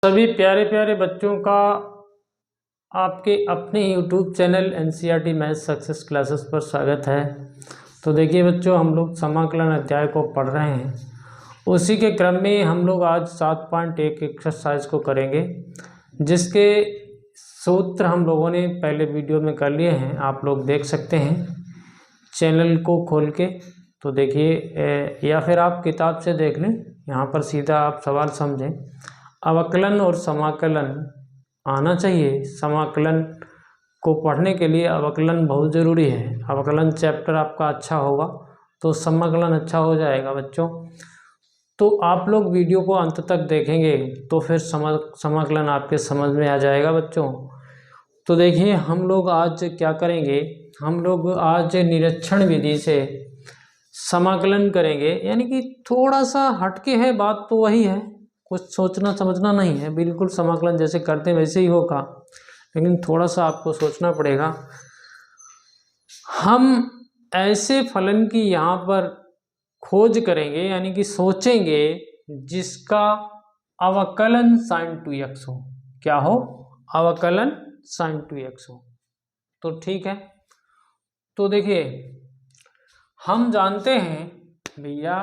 सभी प्यारे प्यारे बच्चों का आपके अपने YouTube channel NCERT math success classes पर स्वागत है। तो देखिए बच्चों, हम लोग समाकलन अध्याय को पढ़ रहे हैं। उसी के क्रम में हम लोग आज 7.1 एक्सरसाइज को करेंगे, जिसके सूत्र हम लोगों ने पहले वीडियो में कर लिए हैं। आप लोग देख सकते हैं चैनल को खोल के। तो देखिए, या फिर आप किताब से देख लें, यहाँ पर सीधा आप सवाल समझें। अवकलन और समाकलन आना चाहिए। समाकलन को पढ़ने के लिए अवकलन बहुत ज़रूरी है। अवकलन चैप्टर आपका अच्छा होगा तो समाकलन अच्छा हो जाएगा बच्चों। तो आप लोग वीडियो को अंत तक देखेंगे तो फिर समाकलन आपके समझ में आ जाएगा बच्चों। तो देखिए, हम लोग आज क्या करेंगे, हम लोग आज निरीक्षण विधि से समाकलन करेंगे। यानी कि थोड़ा सा हटके है, बात तो वही है, कुछ सोचना समझना नहीं है। बिल्कुल समाकलन जैसे करते हैं वैसे ही होगा, लेकिन थोड़ा सा आपको सोचना पड़ेगा। हम ऐसे फलन की यहाँ पर खोज करेंगे, यानी कि सोचेंगे जिसका अवकलन sin 2x हो। क्या हो? अवकलन sin 2x हो। तो ठीक है। तो देखिए, हम जानते हैं भैया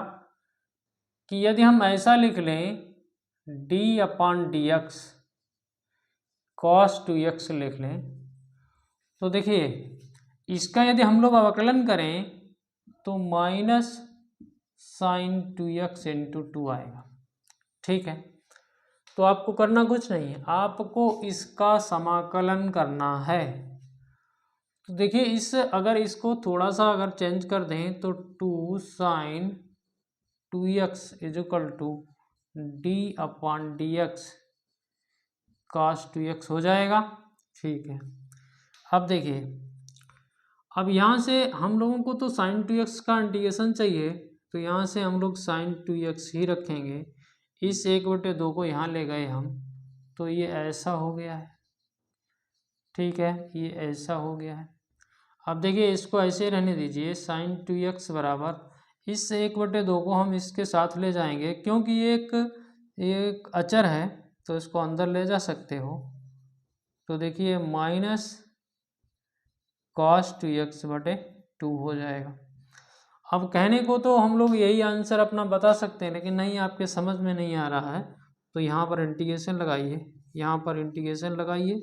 कि यदि हम ऐसा लिख लें d/dx cos 2x लिख लें, तो देखिए इसका यदि हम लोग अवकलन करें तो माइनस sin 2x इंटू 2 आएगा। ठीक है। तो आपको करना कुछ नहीं है, आपको इसका समाकलन करना है। तो देखिए, अगर इसको थोड़ा सा अगर चेंज कर दें तो 2 sin 2x is equal to d/dx cos 2x हो जाएगा। ठीक है। अब देखिए, अब यहाँ से हम लोगों को तो sin 2x का इंटीग्रेशन चाहिए, तो यहाँ से हम लोग sin 2x ही रखेंगे। इस 1/2 को यहाँ ले गए हम, तो ये ऐसा हो गया है। ठीक है, ये ऐसा हो गया है। अब देखिए, इसको ऐसे रहने दीजिए। sin 2x बराबर इस 1/2 को हम इसके साथ ले जाएंगे, क्योंकि ये एक अचर है तो इसको अंदर ले जा सकते हो। तो देखिए माइनस cos 2x/2 हो जाएगा। अब कहने को तो हम लोग यही आंसर अपना बता सकते हैं, लेकिन नहीं, आपके समझ में नहीं आ रहा है तो यहाँ पर इंटीग्रेशन लगाइए, यहाँ पर इंटीग्रेशन लगाइए,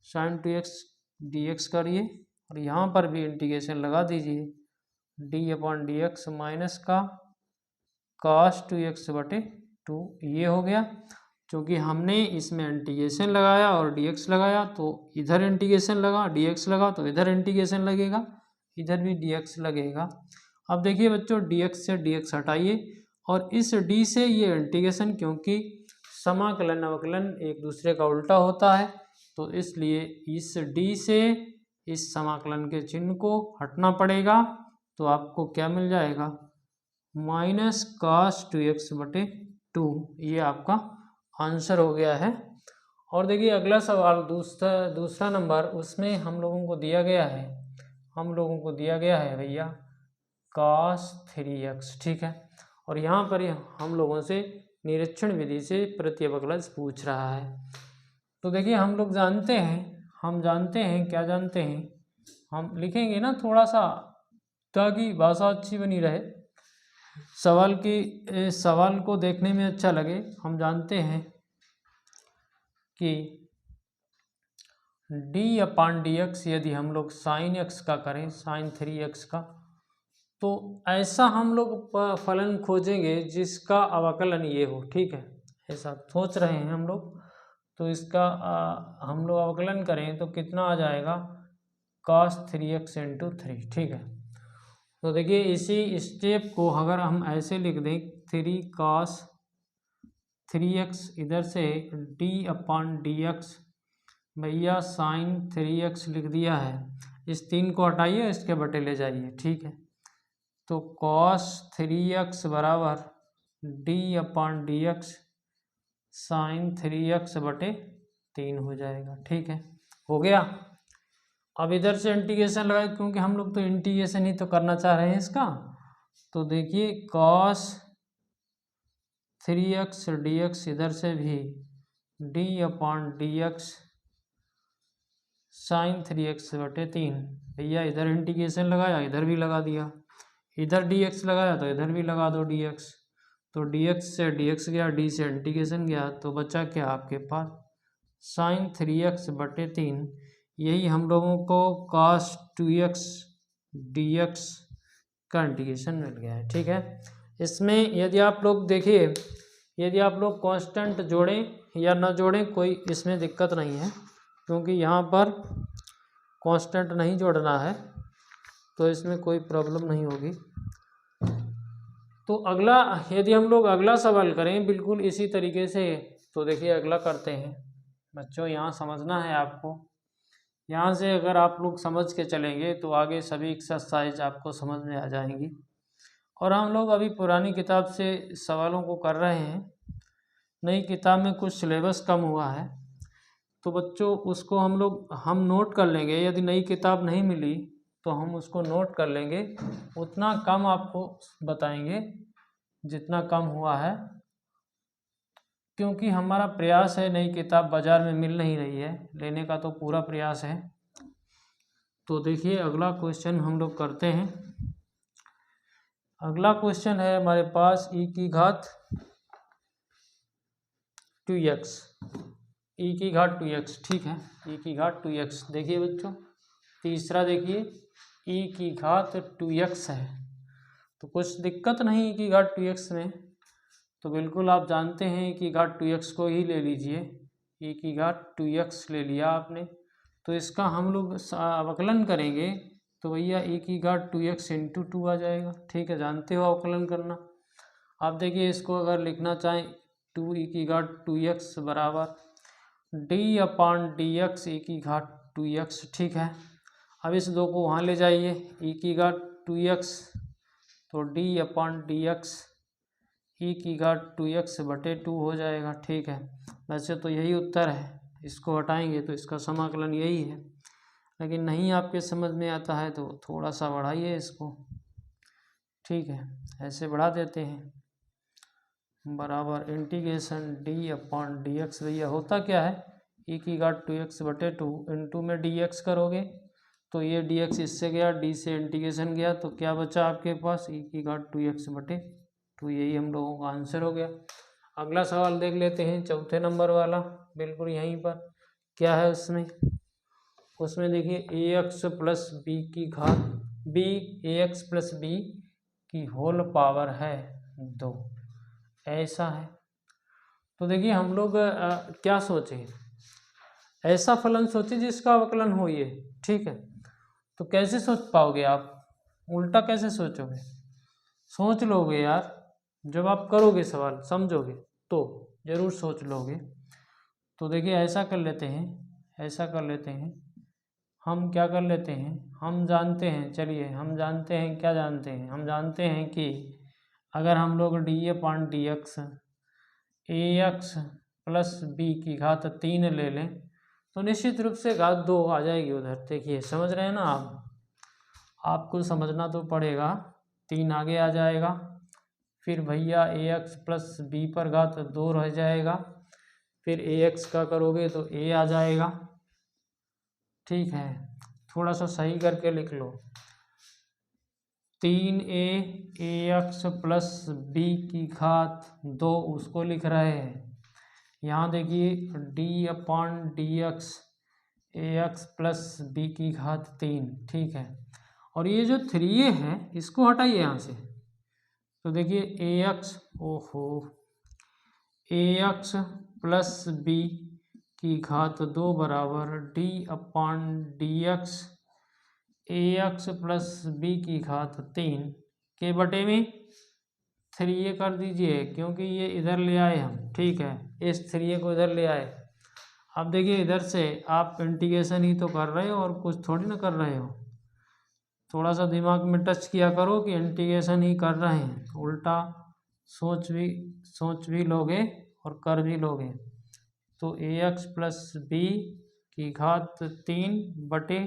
sin 2x dx करिए और यहाँ पर भी इंटीग्रेशन लगा दीजिए, d/dx माइनस का cos 2x/2 ये हो गया। क्योंकि हमने इसमें इंटीग्रेशन लगाया और dx लगाया, तो इधर इंटीग्रेशन लगा, dx लगा तो इधर इंटीग्रेशन लगेगा, इधर भी dx लगेगा। अब देखिए बच्चों, dx से dx हटाइए और इस d से ये इंटीग्रेशन, क्योंकि समाकलन अवकलन एक दूसरे का उल्टा होता है, तो इसलिए इस d से इस समाकलन के चिन्ह को हटना पड़ेगा। तो आपको क्या मिल जाएगा? Minus cos 2x/2। ये आपका आंसर हो गया है। और देखिए अगला सवाल, दूसरा नंबर, उसमें हम लोगों को दिया गया है भैया cos 3x। ठीक है। और यहाँ पर हम लोगों से निरीक्षण विधि से प्रतिअवकलन पूछ रहा है। तो देखिए, हम लोग जानते हैं, क्या जानते हैं, हम लिखेंगे ना थोड़ा सा ताकि भाषा अच्छी बनी रहे, सवाल को देखने में अच्छा लगे। हम जानते हैं कि d/dx यदि हम लोग sin x का करें, sin 3x का, तो ऐसा हम लोग फलन खोजेंगे जिसका अवकलन ये हो। ठीक है, ऐसा सोच रहे हैं हम लोग। तो इसका हम लोग अवकलन करें तो कितना आ जाएगा? cos 3x into 3। ठीक है। तो देखिए, इसी स्टेप को अगर हम ऐसे लिख दें, 3 cos 3x, इधर से d/dx भैया sin 3x लिख दिया है। इस 3 को हटाइए, इसके बटे ले जाइए। ठीक है। तो cos 3x बराबर d/dx sin 3x/3 हो जाएगा। ठीक है, हो गया। अब इधर से इंटीग्रेशन लगाए, क्योंकि हम लोग तो इंटीग्रेशन ही तो करना चाह रहे हैं इसका। तो देखिए cos 3x dx इधर से भी d/dx साइन 3x/3। भैया इधर इंटीग्रेशन लगाया, इधर भी लगा दिया, इधर dx लगाया तो इधर भी लगा दो dx। तो dx से dx गया, d से इंटीग्रेशन गया, तो बचा क्या आपके पास साइन 3x/3। यही हम लोगों को cos 2x dx का इंटीग्रेशन मिल गया है। ठीक है, इसमें यदि आप लोग देखिए, यदि आप लोग कांस्टेंट जोड़ें या ना जोड़ें कोई इसमें दिक्कत नहीं है, क्योंकि यहाँ पर कांस्टेंट नहीं जोड़ना है, तो इसमें कोई प्रॉब्लम नहीं होगी। तो अगला, यदि हम लोग अगला सवाल करें बिल्कुल इसी तरीके से, तो देखिए अगला करते हैं बच्चों। यहाँ समझना है आपको, यहाँ से अगर आप लोग समझ के चलेंगे तो आगे सभी एक्सरसाइज आपको समझ में आ जाएंगी। और हम लोग अभी पुरानी किताब से सवालों को कर रहे हैं, नई किताब में कुछ सिलेबस कम हुआ है, तो बच्चों उसको हम नोट कर लेंगे। यदि नई किताब नहीं मिली तो हम उसको नोट कर लेंगे, उतना कम आपको बताएंगे जितना कम हुआ है, क्योंकि हमारा प्रयास है, नई किताब बाज़ार में मिल नहीं रही है, लेने का तो पूरा प्रयास है। तो देखिए अगला क्वेश्चन हम लोग करते हैं। अगला क्वेश्चन है हमारे पास e की घात 2x, e की घात 2x। ठीक है, e की घात 2x। देखिए बच्चों तीसरा देखिए e की घात 2x है, तो कुछ दिक्कत नहीं e की घात 2x में, तो बिल्कुल आप जानते हैं e की घात 2x को ही ले लीजिए। e की घात 2x ले लिया आपने, तो इसका हम लोग अवकलन करेंगे तो भैया e की घात 2x इंटू 2 आ जाएगा। ठीक है, जानते हो अवकलन करना। आप देखिए इसको अगर लिखना चाहें 2e की घात 2x बराबर d/dx e की घात 2x। ठीक है, अब इस दो को वहाँ ले जाइए, e की घात 2x तो d/dx e की घात 2x/2 हो जाएगा। ठीक है, वैसे तो यही उत्तर है, इसको हटाएंगे तो इसका समाकलन यही है, लेकिन नहीं आपके समझ में आता है तो थोड़ा सा बढ़ाइए इसको। ठीक है, ऐसे बढ़ा देते हैं, बराबर इंटीग्रेशन d/dx। भैया होता क्या है, e की घात 2x/2 इंटू में dx करोगे तो ये dx इससे गया, d से इंटीग्रेशन गया, तो क्या बचा आपके पास e की घात 2x/2। यही हम लोगों का आंसर हो गया। अगला सवाल देख लेते हैं, चौथे नंबर वाला, बिल्कुल यहीं पर क्या है उसमें देखिए ax प्लस बी की घात ax प्लस बी की होल पावर है 2, ऐसा है। तो देखिए हम लोग क्या सोचें, ऐसा फलन सोचे जिसका अवकलन हो ये। ठीक है, तो कैसे सोच पाओगे आप, उल्टा कैसे सोचोगे, सोच लोगे यार, जब आप करोगे सवाल समझोगे तो जरूर सोच लोगे। तो देखिए ऐसा कर लेते हैं, हम क्या कर लेते हैं, हम जानते हैं, चलिए हम जानते हैं, क्या जानते हैं, हम जानते हैं कि अगर हम लोग d/dx ax प्लस बी की घात 3 ले लें तो निश्चित रूप से घात 2 आ जाएगी उधर। देखिए समझ रहे हैं ना आपको समझना तो पड़ेगा। 3 आगे आ जाएगा, फिर भैया ax प्लस बी पर घात 2 रह जाएगा, फिर ax का करोगे तो a आ जाएगा। ठीक है, थोड़ा सा सही करके लिख लो, 3a ax प्लस बी की घात 2 उसको लिख रहे हैं। यहाँ देखिए d/dx ax प्लस बी की घात 3। ठीक है, और ये जो 3a है इसको हटाइए यहाँ से, तो देखिए ax प्लस बी की घात 2 बराबर d/dx ax प्लस बी की घात 3 के बटे में 3a कर दीजिए, क्योंकि ये इधर ले आए हम। ठीक है, इस 3a को इधर ले आए। अब देखिए इधर से आप इंटीग्रेशन ही तो कर रहे हो और कुछ थोड़ी ना कर रहे हो, थोड़ा सा दिमाग में टच किया करो कि इंटीग्रेशन ही कर रहे हैं, उल्टा सोच भी लोगे और कर भी लोगे। तो ax प्लस बी की घात 3 बटे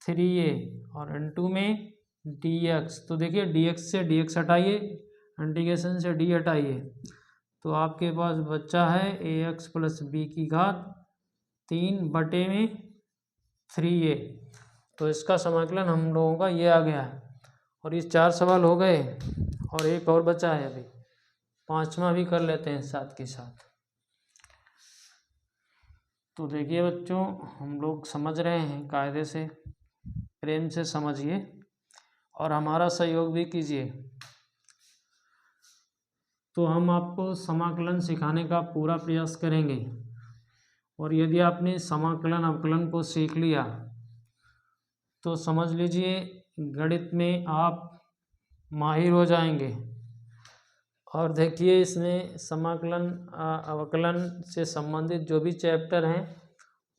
3a और इंटू में dx। तो देखिए dx से dx हटाइए, इंटीग्रेशन से d हटाइए, तो आपके पास बच्चा है ax प्लस बी की घात 3/3a। तो इसका समाकलन हम लोगों का ये आ गया है। और ये 4 सवाल हो गए और एक और बचा है, अभी 5वां भी कर लेते हैं साथ के साथ। तो देखिए बच्चों, हम लोग समझ रहे हैं, कायदे से प्रेम से समझिए और हमारा सहयोग भी कीजिए। तो हम आपको समाकलन सिखाने का पूरा प्रयास करेंगे। और यदि आपने समाकलन अवकलन को सीख लिया तो समझ लीजिए गणित में आप माहिर हो जाएंगे। और देखिए इसमें समाकलन अवकलन से संबंधित जो भी चैप्टर हैं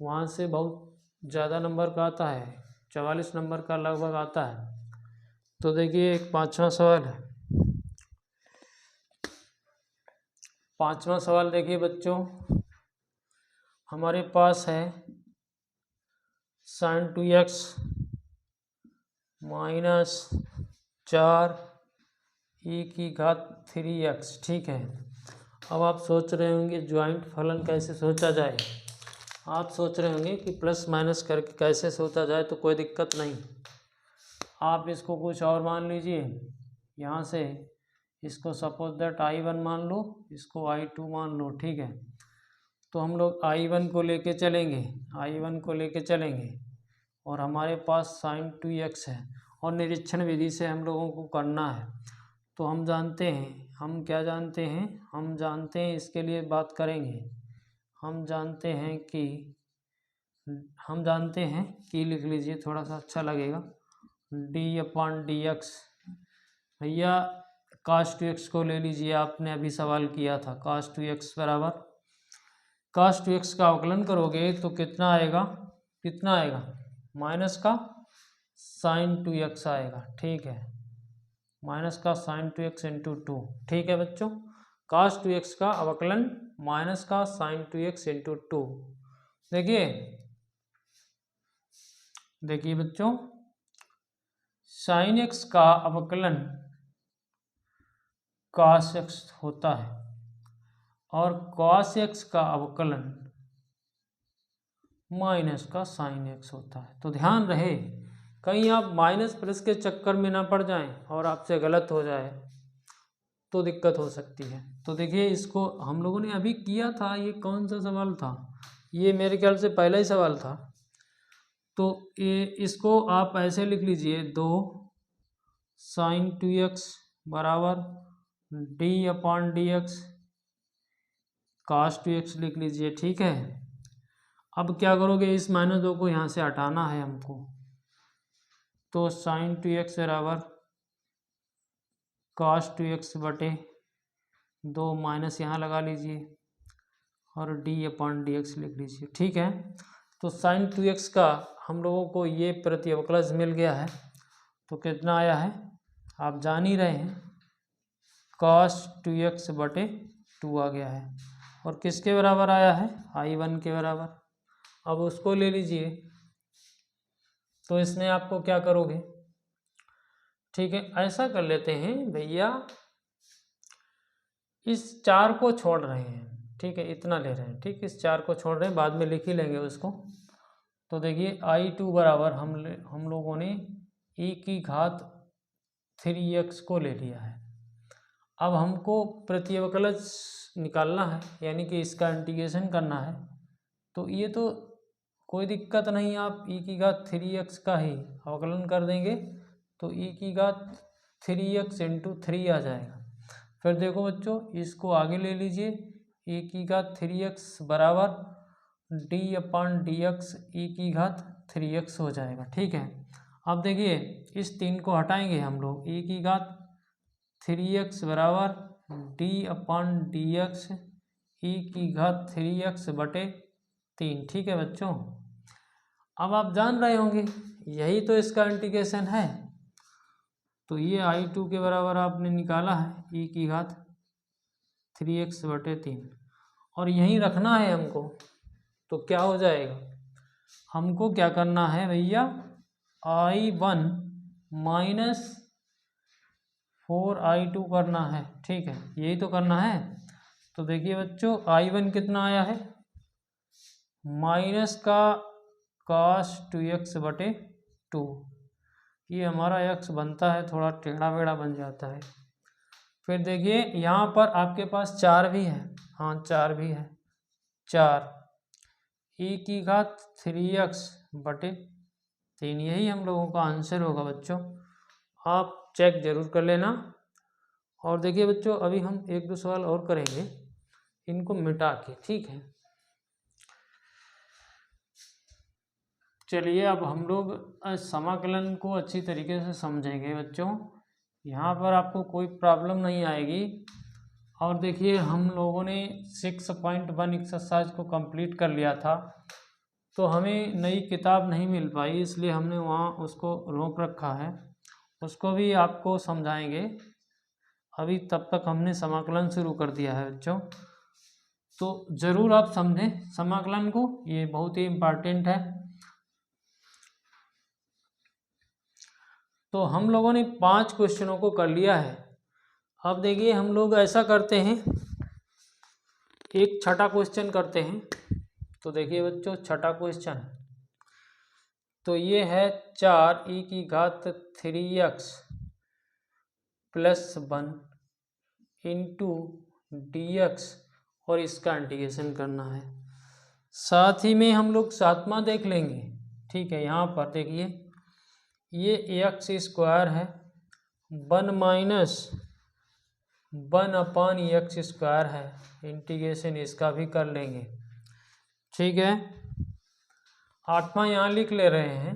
वहाँ से बहुत ज़्यादा नंबर का आता है, 44 नंबर का लगभग आता है। तो देखिए एक 5वां सवाल है। 5वां सवाल देखिए बच्चों, हमारे पास है sin 2x माइनस 4e⁻3x। ठीक है। अब आप सोच रहे होंगे ज्वाइंट फलन कैसे सोचा जाए। आप सोच रहे होंगे कि प्लस माइनस करके कैसे सोचा जाए, तो कोई दिक्कत नहीं, आप इसको कुछ और मान लीजिए। यहाँ से इसको सपोज दैट I1 मान लो, इसको I2 मान लो। ठीक है। तो हम लोग I1 को लेके चलेंगे और हमारे पास sin 2x है और निरीक्षण विधि से हम लोगों को करना है। तो हम जानते हैं, हम क्या जानते हैं, हम जानते हैं, इसके लिए बात करेंगे। हम जानते हैं कि लिख लीजिए, थोड़ा सा अच्छा लगेगा, d/dx। भैया cos 2x को ले लीजिए, आपने अभी सवाल किया था cos 2x बराबर, cos 2x का अवकलन करोगे तो कितना आएगा, माइनस का sin 2x आएगा। ठीक है, माइनस का sin 2x इंटू 2। ठीक है बच्चों, cos 2x का अवकलन माइनस का sin 2x इंटू 2। देखिए बच्चों, sin x का अवकलन cos x होता है और cos x का अवकलन माइनस का sin x होता है। तो ध्यान रहे कहीं आप माइनस प्लस के चक्कर में ना पड़ जाएं और आपसे गलत हो जाए तो दिक्कत हो सकती है। तो देखिए इसको हम लोगों ने अभी किया था, ये कौन सा सवाल था, ये मेरे ख्याल से पहला ही सवाल था। तो ये इसको आप ऐसे लिख लीजिए, 2 sin 2x बराबर d/dx cos 2x लिख लीजिए। ठीक है। अब क्या करोगे, इस -2 को यहाँ से हटाना है हमको, तो sin 2x बराबर cos 2x बटे 2 माइनस यहाँ लगा लीजिए और d/dx लिख लीजिए। ठीक है। तो sin 2x का हम लोगों को ये प्रतिअवकलज मिल गया है। तो कितना आया है आप जान ही रहे हैं, cos 2x बटे 2 आ गया है। और किसके बराबर आया है, I1 के बराबर। अब उसको ले लीजिए, तो इसमें आपको क्या करोगे, ठीक है, ऐसा कर लेते हैं भैया, इस 4 को छोड़ रहे हैं। ठीक है, इतना ले रहे हैं। ठीक, इस 4 को छोड़ रहे हैं, बाद में लिख ही लेंगे उसको। तो देखिए I2 बराबर हम लोगों ने e⁻3x को ले लिया है। अब हमको प्रतिअवकलज निकालना है, यानी कि इसका इंटीग्रेशन करना है। तो ये तो कोई दिक्कत नहीं, आप e⁻3x का ही अवकलन कर देंगे तो e⁻3x इंटू 3 आ जाएगा। फिर देखो बच्चों, इसको आगे ले लीजिए, e⁻3x बराबर d/dx e⁻3x हो जाएगा। ठीक है। अब देखिए इस 3 को हटाएंगे हम लोग, e⁻3x बराबर d/dx e⁻3x बटे 3। ठीक है बच्चों, अब आप जान रहे होंगे यही तो इसका इंटीग्रेशन है। तो ये I2 के बराबर आपने निकाला है e⁻3x बटे 3 और यहीं रखना है हमको। तो क्या हो जाएगा, हमको क्या करना है भैया, I1 माइनस 4I2 करना है। ठीक है, यही तो करना है। तो देखिए बच्चों I1 कितना आया है, माइनस का cos 2x बटे 2। ये हमारा x बनता है, थोड़ा टेढ़ा मेढ़ा बन जाता है। फिर देखिए यहाँ पर आपके पास 4 भी है, हाँ 4 भी है, 4 e की घात 3x बटे 3, यही हम लोगों का आंसर होगा बच्चों। आप चेक जरूर कर लेना। और देखिए बच्चों अभी हम एक दो सवाल और करेंगे इनको मिटा के, ठीक है। चलिए अब हम लोग समाकलन को अच्छी तरीके से समझेंगे बच्चों। यहाँ पर आपको कोई प्रॉब्लम नहीं आएगी। और देखिए हम लोगों ने 6.1 एक्सरसाइज को कंप्लीट कर लिया था, तो हमें नई किताब नहीं मिल पाई, इसलिए हमने वहाँ उसको रोक रखा है। उसको भी आपको समझाएंगे। अभी तब तक हमने समाकलन शुरू कर दिया है बच्चों, तो ज़रूर आप समझें समाकलन को, ये बहुत ही इम्पॉर्टेंट है। तो हम लोगों ने 5 क्वेश्चनों को कर लिया है। अब देखिए हम लोग ऐसा करते हैं, एक छठा क्वेश्चन करते हैं। तो देखिए बच्चों छठा क्वेश्चन, तो ये है 4 e की घात 3x प्लस 1 इंटू dx और इसका इंटीग्रेशन करना है। साथ ही में हम लोग सातवां देख लेंगे, ठीक है। यहाँ पर देखिए ये एक्स स्क्वायर है, 1 माइनस 1 अपान एक्स स्क्वायर है, इंटीग्रेशन इसका भी कर लेंगे, ठीक है। आठवां यहाँ लिख ले रहे हैं,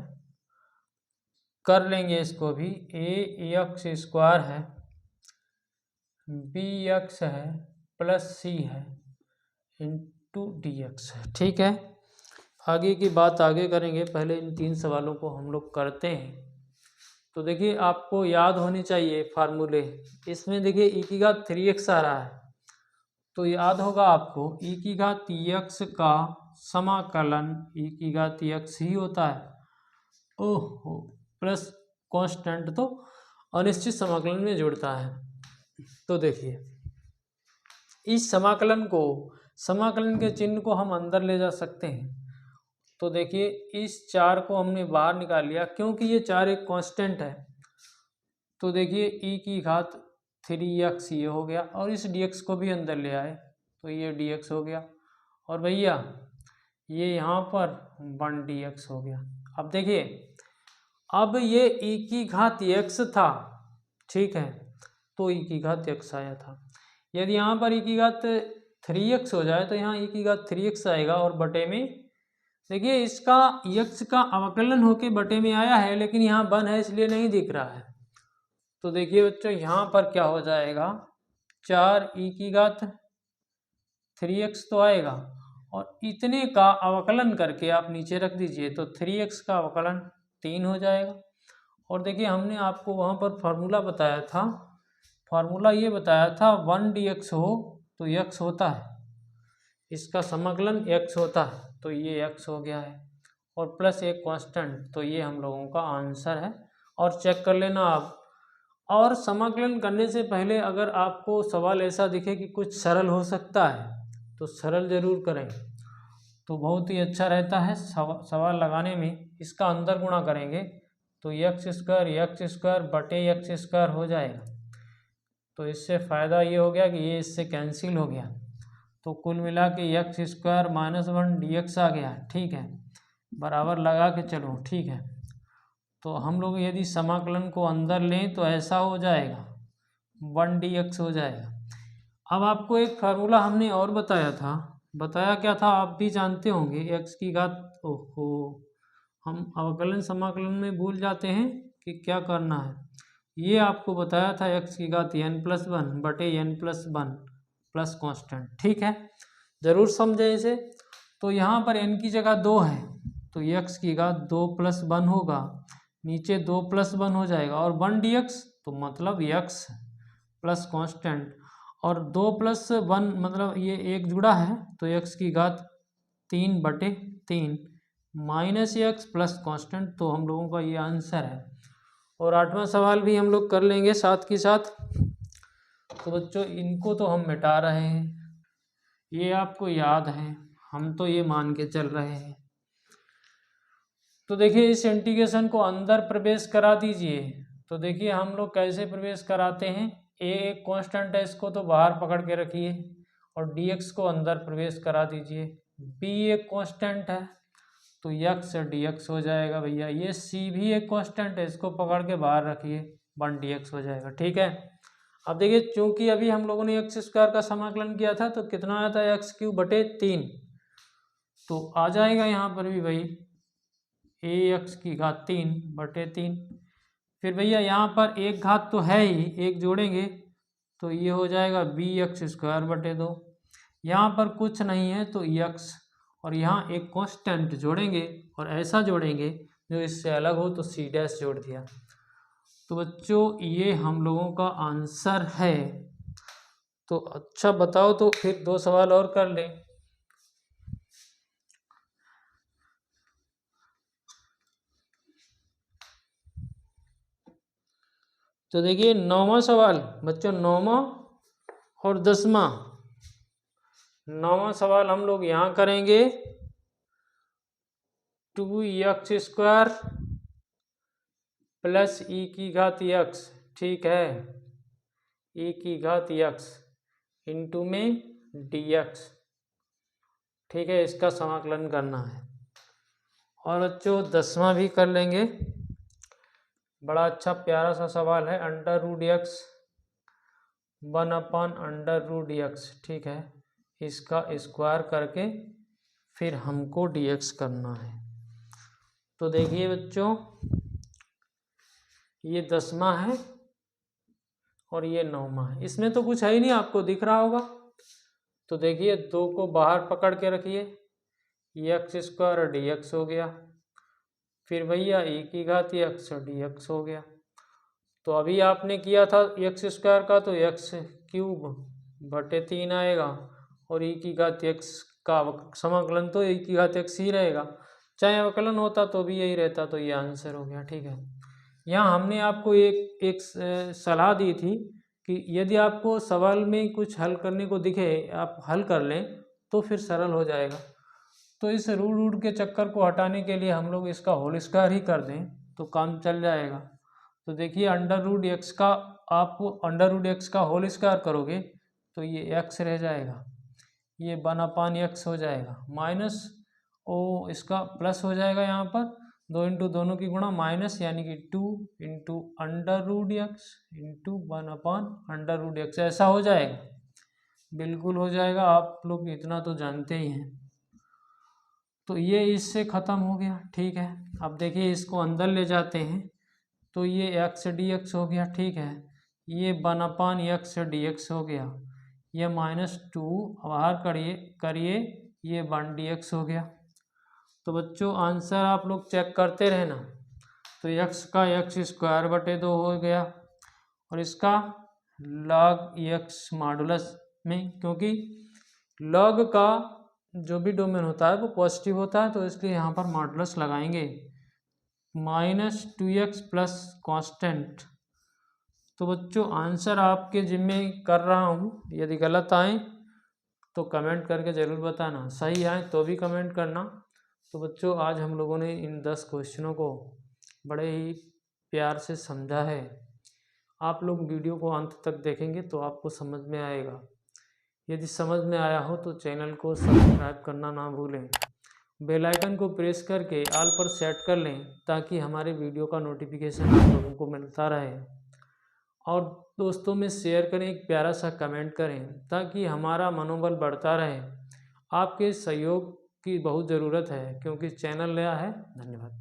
कर लेंगे इसको भी। ए एक्स स्क्वायर है, बी एक्स है, प्लस सी है, इंटू डी एक्स है, ठीक है। आगे की बात आगे करेंगे, पहले इन 3 सवालों को हम लोग करते हैं। तो देखिए आपको याद होनी चाहिए फार्मूले। इसमें देखिए e की घात 3x आ रहा है, तो याद होगा आपको e की घात x का समाकलन e की घात x ही होता है। ओहो, प्लस कांस्टेंट तो अनिश्चित समाकलन में जुड़ता है। तो देखिए इस समाकलन के चिन्ह को हम अंदर ले जा सकते हैं। तो देखिए इस 4 को हमने बाहर निकाल लिया, क्योंकि ये 4 एक कांस्टेंट है। तो देखिए e की घात 3x ये हो गया, और इस dx को भी अंदर ले आए तो ये dx हो गया, और भैया ये यहाँ पर 1 dx हो गया। अब देखिए अब ये e की घात x था, ठीक है, तो e की घात x आया था। यदि यहाँ पर e की घात 3x हो जाए तो यहाँ e की घात 3x आएगा, और बटे में देखिए इसका x का अवकलन होके बटे में आया है, लेकिन यहाँ 1 है इसलिए नहीं दिख रहा है। तो देखिए बच्चों यहाँ पर क्या हो जाएगा, 4 e की घात 3x तो आएगा, और इतने का अवकलन करके आप नीचे रख दीजिए, तो 3x का अवकलन 3 हो जाएगा। और देखिए हमने आपको वहाँ पर फार्मूला बताया था, फार्मूला ये बताया था 1 dx हो तो x होता है, इसका समाकलन x होता है, तो ये x हो गया है, और प्लस एक कांस्टेंट, तो ये हम लोगों का आंसर है। और चेक कर लेना आप। और समाकलन करने से पहले अगर आपको सवाल ऐसा दिखे कि कुछ सरल हो सकता है तो सरल जरूर करें, तो बहुत ही अच्छा रहता है सवाल लगाने में। इसका अंदर गुणा करेंगे तो एक्स स्क्वायर बटे एक्स स्क्वायर हो जाएगा, तो इससे फ़ायदा ये हो गया कि ये इससे कैंसिल हो गया, तो कुल मिला के एक्स स्क्वायर माइनस 1 dx आ गया, ठीक है। बराबर लगा के चलो, ठीक है। तो हम लोग यदि समाकलन को अंदर लें तो ऐसा हो जाएगा, 1 dx हो जाएगा। अब आपको एक फार्मूला हमने और बताया क्या था, आप भी जानते होंगे, x की घात, ओहो हम अवकलन समाकलन में भूल जाते हैं कि क्या करना है। ये आपको बताया था x की घात n+1 बटे n+1 प्लस कांस्टेंट, ठीक है, ज़रूर समझे इसे। तो यहाँ पर n की जगह 2 है, तो x की घात 2 + 1 होगा, नीचे 2 + 1 हो जाएगा, और 1 dx तो मतलब x प्लस कांस्टेंट, और 2 + 1 मतलब ये एक जुड़ा है, तो x की घात 3/3 माइनस x प्लस कांस्टेंट, तो हम लोगों का ये आंसर है। और 8वां सवाल भी हम लोग कर लेंगे साथ के साथ। तो बच्चों इनको तो हम मिटा रहे हैं, ये आपको याद है, हम तो ये मान के चल रहे हैं। तो देखिए इस इंटीग्रेशन को अंदर प्रवेश करा दीजिए। तो देखिए हम लोग कैसे प्रवेश कराते हैं, ए एक कांस्टेंट है, इसको तो बाहर पकड़ के रखिए और dx को अंदर प्रवेश करा दीजिए। b एक कांस्टेंट है तो x dx हो जाएगा भैया। ये c भी एक कांस्टेंट है, इसको पकड़ के बाहर रखिए, 1 dx हो जाएगा। ठीक है, अब देखिए चूंकि अभी हम लोगों ने x स्क्वायर का समाकलन किया था तो कितना आया था, x³ / 3, तो आ जाएगा यहाँ पर भी भाई ax⁻³ / 3। फिर भैया यहाँ पर एक घात तो है ही, एक जोड़ेंगे तो ये हो जाएगा bx²/2। यहाँ पर कुछ नहीं है तो x, और यहाँ एक कांस्टेंट जोड़ेंगे और ऐसा जोड़ेंगे जो इससे अलग हो तो c' जोड़ दिया। तो बच्चों ये हम लोगों का आंसर है। तो अच्छा बताओ, तो फिर 2 सवाल और कर लें। तो देखिए 9वां सवाल बच्चों, 9वां और 10वां। 9वां सवाल हम लोग यहाँ करेंगे, 2x² + e⁻x, ठीक है, e⁻x इंटू में dx, ठीक है, इसका समाकलन करना है। और बच्चों 10वां भी कर लेंगे, बड़ा अच्छा प्यारा सा सवाल है, √x 1/√x, ठीक है, इसका स्क्वायर करके फिर हमको dx करना है। तो देखिए बच्चों ये 10वां है और ये 9वां है, इसमें तो कुछ है ही नहीं, आपको दिख रहा होगा। तो देखिए 2 को बाहर पकड़ के रखिए, x² dx हो गया, फिर भैया e⁻x dx हो गया। तो अभी आपने किया था x² का तो x³ / 3 आएगा और e⁻x का समाकलन तो e⁻x ही रहेगा, चाहे अवकलन होता तो भी यही रहता। तो ये आंसर हो गया। ठीक है, यहाँ हमने आपको एक सलाह दी थी कि यदि आपको सवाल में कुछ हल करने को दिखे, आप हल कर लें तो फिर सरल हो जाएगा। तो इस रूट के चक्कर को हटाने के लिए हम लोग इसका होल स्क्वायर ही कर दें तो काम चल जाएगा। तो देखिए √x का, आप √x का होल स्क्वायर करोगे तो ये x रह जाएगा, ये 1/x हो जाएगा, माइनस ओ इसका प्लस हो जाएगा, यहाँ पर 2 इंटू दोनों की गुणा माइनस, यानी कि 2 इंटू √x इंटू 1/√x, ऐसा हो जाएगा, बिल्कुल हो जाएगा। आप लोग इतना तो जानते ही हैं। तो ये इससे ख़त्म हो गया। ठीक है, अब देखिए इसको अंदर ले जाते हैं तो ये x dx हो गया। ठीक है, ये 1/x dx हो गया, ये -2 बाहर करिए ये 1 dx हो गया। तो बच्चों आंसर आप लोग चेक करते रहना। तो x का x² / 2 हो गया और इसका log x मॉडुलस में, क्योंकि log का जो भी डोमेन होता है वो पॉजिटिव होता है तो इसलिए यहाँ पर मॉडुलस लगाएंगे, -2x प्लस कांस्टेंट। तो बच्चों आंसर आपके जिम्मे कर रहा हूँ, यदि गलत आए तो कमेंट करके ज़रूर बताना, सही आए तो भी कमेंट करना। तो बच्चों आज हम लोगों ने इन 10 क्वेश्चनों को बड़े ही प्यार से समझा है। आप लोग वीडियो को अंत तक देखेंगे तो आपको समझ में आएगा। यदि समझ में आया हो तो चैनल को सब्सक्राइब करना ना भूलें, बेल आइकन को प्रेस करके ऑल पर सेट कर लें ताकि हमारे वीडियो का नोटिफिकेशन आप लोगों को मिलता रहे। और दोस्तों में शेयर करें, एक प्यारा सा कमेंट करें ताकि हमारा मनोबल बढ़ता रहे। आपके सहयोग की बहुत ज़रूरत है क्योंकि चैनल नया है। धन्यवाद।